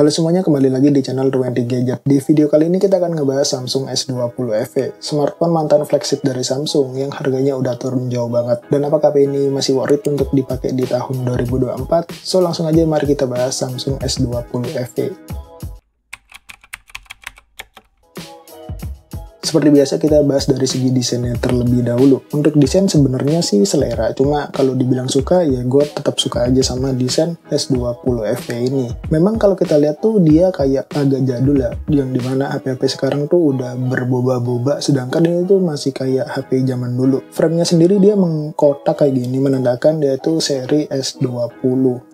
Halo semuanya, kembali lagi di channel 20 Gadget. Di video kali ini kita akan ngebahas Samsung S20 FE, smartphone mantan flagship dari Samsung yang harganya udah turun jauh banget. Dan apakah HP ini masih worth it untuk dipakai di tahun 2024? So langsung aja mari kita bahas Samsung S20 FE. Seperti biasa kita bahas dari segi desainnya terlebih dahulu. Untuk desain sebenarnya sih selera, cuma kalau dibilang suka ya gue tetap suka aja sama desain S20 FE ini. Memang kalau kita lihat tuh dia kayak agak jadul ya, yang dimana HP-HP sekarang tuh udah berboba-boba, sedangkan ini tuh masih kayak HP zaman dulu. Framenya sendiri dia mengkotak kayak gini, menandakan dia tuh seri S20.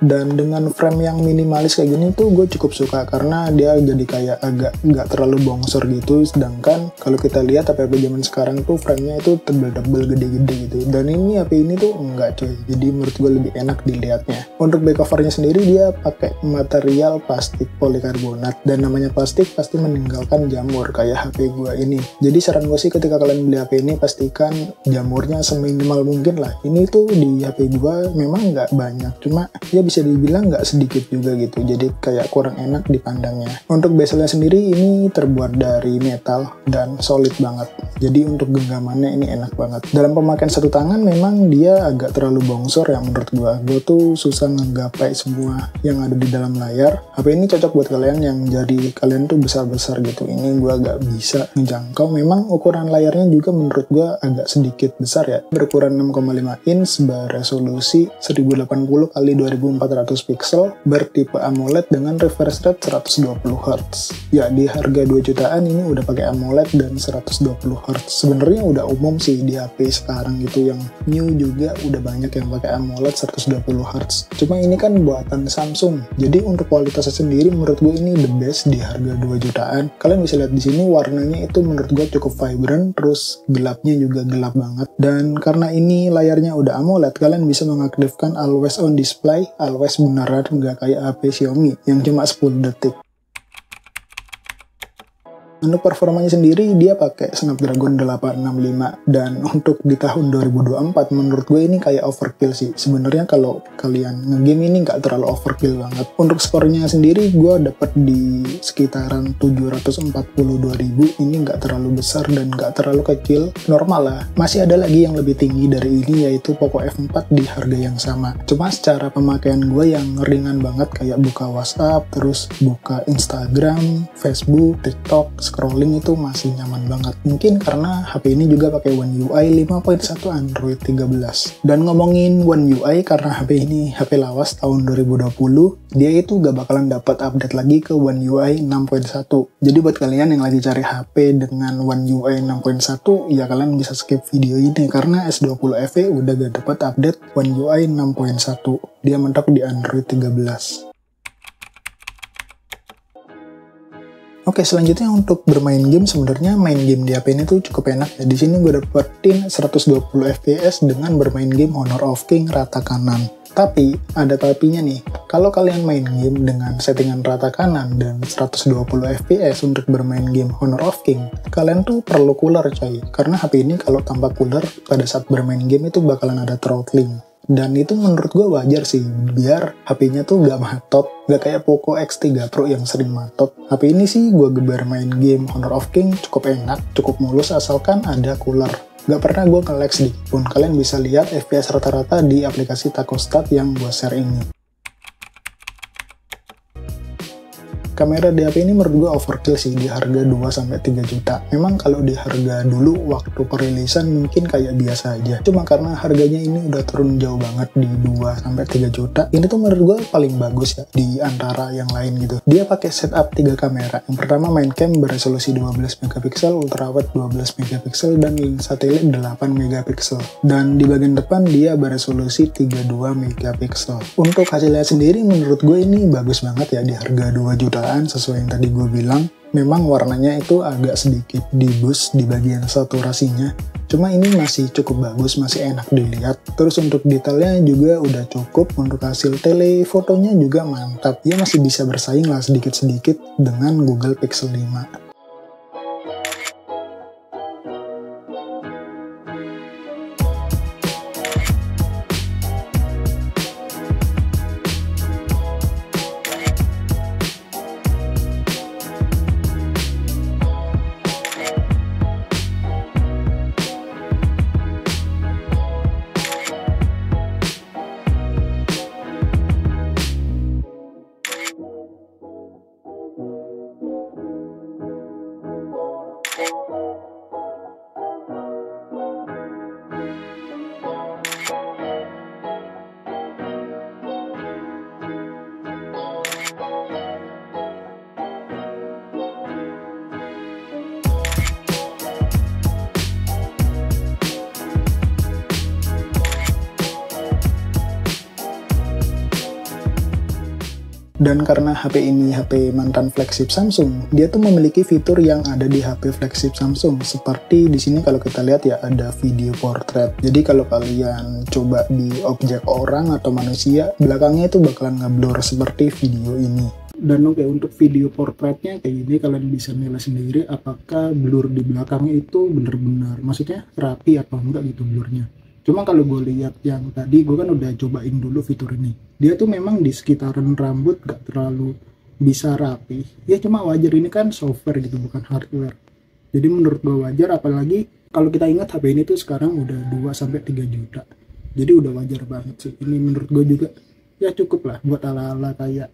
Dan dengan frame yang minimalis kayak gini tuh gue cukup suka, karena dia jadi kayak agak nggak terlalu bongsor gitu, sedangkan kalau kita lihat HP-HP zaman sekarang tuh framenya itu tebel-tebel gede-gede gitu, dan ini HP ini tuh enggak coy, jadi menurut gue lebih enak dilihatnya. Untuk back covernya sendiri dia pakai material plastik polikarbonat, dan namanya plastik pasti meninggalkan jamur kayak HP gue ini. Jadi saran gue sih ketika kalian beli HP ini pastikan jamurnya seminimal mungkin lah. Ini tuh di HP gue memang nggak banyak, cuma ya bisa dibilang nggak sedikit juga gitu, jadi kayak kurang enak dipandangnya. Untuk bezelnya sendiri ini terbuat dari metal dan solid banget, jadi untuk genggamannya ini enak banget. Dalam pemakaian satu tangan memang dia agak terlalu bongsor ya menurut gue tuh susah ngegapai semua yang ada di dalam layar. HP ini cocok buat kalian yang jadi kalian tuh besar-besar gitu, ini gue agak bisa menjangkau. Memang ukuran layarnya juga menurut gue agak sedikit besar ya, berukuran 6,5 inch, beresolusi 1080 x 2400 pixel, bertipe AMOLED dengan refresh rate 120 Hz. Ya di harga 2 jutaan ini udah pakai AMOLED dan 120 Hz. Sebenarnya udah umum sih di HP sekarang gitu, yang new juga udah banyak yang pakai AMOLED 120 Hz. Cuma ini kan buatan Samsung, jadi untuk kualitasnya sendiri menurut gue ini the best di harga 2 jutaan. Kalian bisa lihat di sini warnanya itu menurut gue cukup vibrant, terus gelapnya juga gelap banget. Dan karena ini layarnya udah AMOLED, kalian bisa mengaktifkan always on display, always beneran nggak kayak HP Xiaomi yang cuma 10 detik. Untuk performanya sendiri dia pakai Snapdragon 865, dan untuk di tahun 2024 menurut gue ini kayak overkill sih. Sebenarnya kalau kalian ngegame ini nggak terlalu overkill banget. Untuk skornya sendiri gue dapet di sekitaran 742.000, ini nggak terlalu besar dan nggak terlalu kecil, normal lah. Masih ada lagi yang lebih tinggi dari ini, yaitu Poco F4 di harga yang sama. Cuma secara pemakaian gue yang ringan banget, kayak buka WhatsApp, terus buka Instagram, Facebook, TikTok, scrolling itu masih nyaman banget. Mungkin karena HP ini juga pakai One UI 5.1 Android 13. Dan ngomongin One UI, karena HP ini HP lawas tahun 2020, dia itu gak bakalan dapat update lagi ke One UI 6.1. Jadi buat kalian yang lagi cari HP dengan One UI 6.1, ya kalian bisa skip video ini, karena S20 FE udah gak dapat update One UI 6.1. Dia mentok di Android 13. Oke, selanjutnya untuk bermain game, sebenarnya main game di HP ini tuh cukup enak ya. Di sini gue dapetin 120 FPS dengan bermain game Honor of King rata kanan. Tapi ada tapinya nih. Kalau kalian main game dengan settingan rata kanan dan 120 FPS untuk bermain game Honor of King, kalian tuh perlu cooler coy. Karena HP ini kalau tanpa cooler pada saat bermain game itu bakalan ada throttling. Dan itu menurut gue wajar sih, biar HP-nya tuh gak matot, gak kayak Poco X3 Pro yang sering matot. HP ini sih gue gebar main game Honor of King cukup enak, cukup mulus asalkan ada cooler. Gak pernah gue nge-lag sedikit pun. Kalian bisa lihat FPS rata-rata di aplikasi Tacostat yang gue share ini. Kamera di HP ini menurut gue overkill sih di harga 2-3 juta. Memang kalau di harga dulu waktu perilisan mungkin kayak biasa aja. Cuma karena harganya ini udah turun jauh banget di 2-3 juta. Ini tuh menurut gue paling bagus ya di antara yang lain gitu. Dia pakai setup 3 kamera. Yang pertama main cam beresolusi 12 megapiksel, ultrawide 12 megapiksel, dan lens satelit 8 megapiksel. Dan di bagian depan dia beresolusi 32 megapiksel. Untuk hasilnya sendiri menurut gue ini bagus banget ya di harga 2 juta. Sesuai yang tadi gue bilang, memang warnanya itu agak sedikit di boost di bagian saturasinya, cuma ini masih cukup bagus, masih enak dilihat. Terus untuk detailnya juga udah cukup. Untuk hasil telefotonya juga mantap, dia masih bisa bersaing lah sedikit-sedikit dengan Google Pixel 5. Dan karena HP ini HP mantan flagship Samsung, dia tuh memiliki fitur yang ada di HP flagship Samsung. Seperti di sini kalau kita lihat ya ada video portrait. Jadi kalau kalian coba di objek orang atau manusia, belakangnya itu bakalan ngeblur seperti video ini. Dan oke, untuk video portraitnya kayak gini, kalian bisa nilai sendiri apakah blur di belakangnya itu bener-bener, maksudnya rapi atau enggak gitu blurnya. Cuma kalau gue lihat yang tadi, gue kan udah cobain dulu fitur ini. Dia tuh memang di sekitaran rambut gak terlalu bisa rapi. Ya cuma wajar, ini kan software gitu, bukan hardware. Jadi menurut gue wajar, apalagi kalau kita ingat HP ini tuh sekarang udah 2-3 juta. Jadi udah wajar banget sih. Ini menurut gue juga ya cukup lah buat ala-ala kayak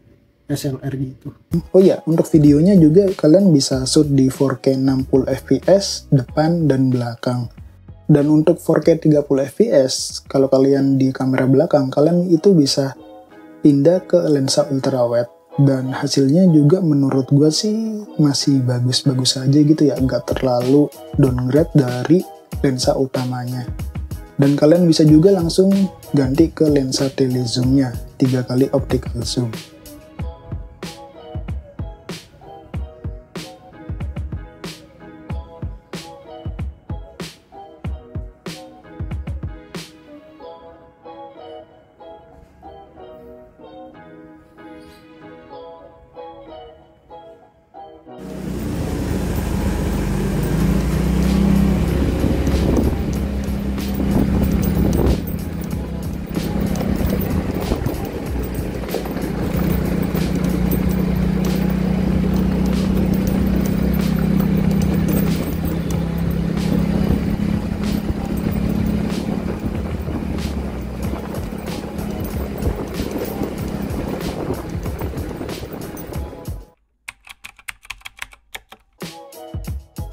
SLR gitu. Oh iya, untuk videonya juga kalian bisa shoot di 4K 60 fps depan dan belakang. Dan untuk 4K 30 fps, kalau kalian di kamera belakang, kalian itu bisa pindah ke lensa ultrawide. Dan hasilnya juga menurut gue sih masih bagus-bagus aja gitu ya, nggak terlalu downgrade dari lensa utamanya. Dan kalian bisa juga langsung ganti ke lensa telezoomnya, 3 kali optical zoom.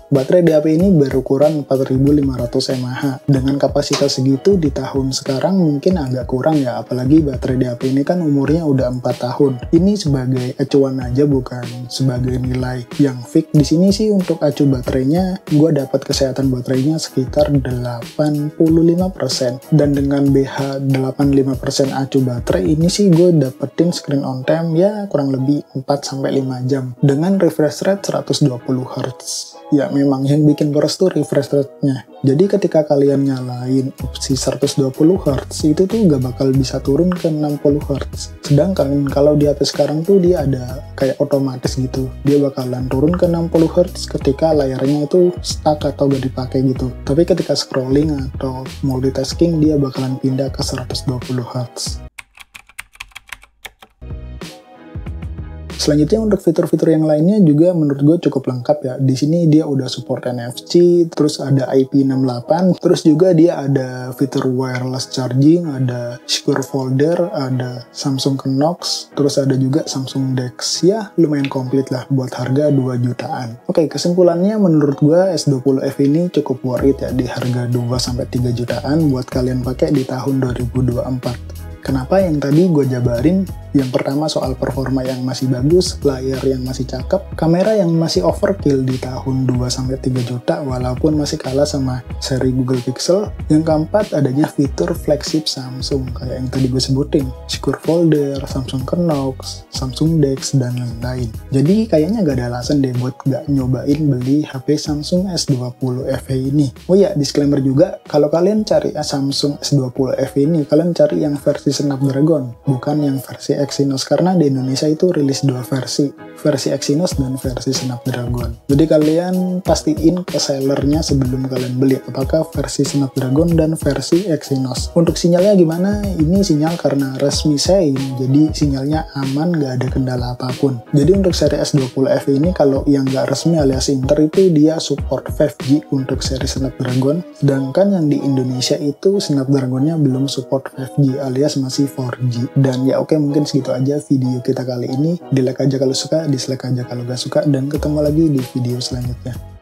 Baterai di HP ini berukuran 4500 mAh. Dengan kapasitas segitu di tahun sekarang mungkin agak kurang ya, apalagi baterai di HP ini kan umurnya udah 4 tahun. Ini sebagai acuan aja, bukan sebagai nilai yang fix. Di sini sih untuk acu baterainya, gue dapat kesehatan baterainya sekitar 85%. Dan dengan BH 85% acu baterai ini sih gue dapetin screen on time ya kurang lebih 4-5 jam. Dengan refresh rate 120 Hz. Ya memang yang bikin boros tuh refresh rate-nya. Jadi ketika kalian nyalain opsi 120 Hz itu tuh gak bakal bisa turun ke 60 Hz. Sedangkan kalau di HP sekarang tuh dia ada kayak otomatis gitu. Dia bakalan turun ke 60 Hz ketika layarnya itu stuck atau gak dipakai gitu. Tapi ketika scrolling atau multitasking dia bakalan pindah ke 120 Hz. Selanjutnya untuk fitur-fitur yang lainnya juga menurut gue cukup lengkap ya. Di sini dia udah support NFC, terus ada IP68, terus juga dia ada fitur wireless charging, ada secure folder, ada Samsung Knox, terus ada juga Samsung DeX. Ya lumayan komplit lah buat harga 2 jutaan. Oke, kesimpulannya menurut gue S20 FE ini cukup worth it ya di harga 2-3 jutaan buat kalian pakai di tahun 2024. Kenapa yang tadi gue jabarin? Yang pertama soal performa yang masih bagus, layar yang masih cakep, kamera yang masih overkill di tahun 2-3 juta walaupun masih kalah sama seri Google Pixel. Yang keempat adanya fitur flagship Samsung kayak yang tadi gue sebutin, secure folder, Samsung Knox, Samsung DeX, dan lain-lain. Jadi kayaknya gak ada alasan deh buat gak nyobain beli HP Samsung S20 FE ini. Oh ya, disclaimer juga, kalau kalian cari Samsung S20 FE ini, kalian cari yang versi Snapdragon, bukan yang versi Exynos, karena di Indonesia itu rilis 2 versi Exynos dan versi Snapdragon. Jadi kalian pastiin ke sellernya sebelum kalian beli apakah versi Snapdragon dan versi Exynos. Untuk sinyalnya gimana? Ini sinyal karena resmi Sein, jadi sinyalnya aman, gak ada kendala apapun. Jadi untuk seri S20 FE ini kalau yang gak resmi alias Inter itu dia support 5G untuk seri Snapdragon, sedangkan yang di Indonesia itu Snapdragonnya belum support 5G alias masih 4G. Dan ya oke, mungkin segitu aja video kita kali ini. Di like aja kalau suka, dislike aja kalau gak suka, dan ketemu lagi di video selanjutnya.